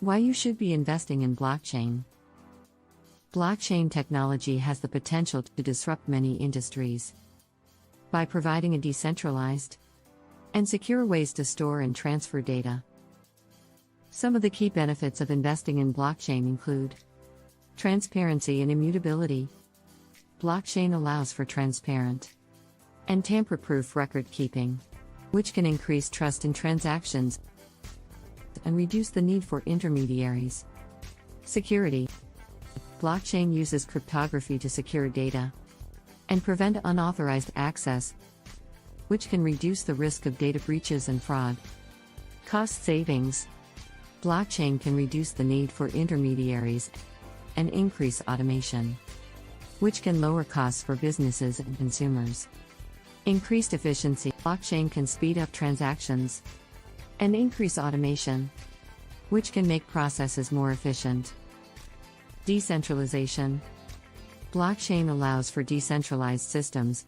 Why you should be investing in blockchain. Blockchain technology has the potential to disrupt many industries. By providing a decentralized and secure ways to store and transfer data. Some of the key benefits of investing in blockchain include transparency and immutability. Blockchain allows for transparent and tamper-proof record keeping, which can increase trust in transactions and reduce the need for intermediaries. Security. Blockchain uses cryptography to secure data and prevent unauthorized access, which can reduce the risk of data breaches and fraud. Cost savings. Blockchain can reduce the need for intermediaries and increase automation, which can lower costs for businesses and consumers. Increased efficiency. Blockchain can speed up transactions and increase automation, which can make processes more efficient. Decentralization. Blockchain allows for decentralized systems,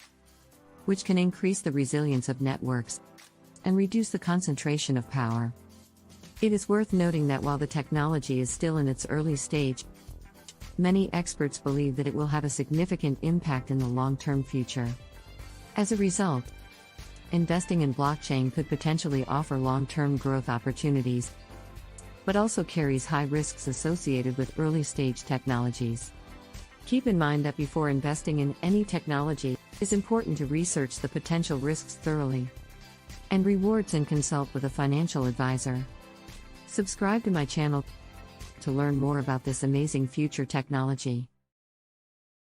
which can increase the resilience of networks and reduce the concentration of power. It is worth noting that while the technology is still in its early stage, many experts believe that it will have a significant impact in the long-term future. As a result, investing in blockchain could potentially offer long-term growth opportunities, but also carries high risks associated with early-stage technologies. Keep in mind that before investing in any technology, it is important to research the potential risks thoroughly and rewards and consult with a financial advisor. Subscribe to my channel to learn more about this amazing future technology.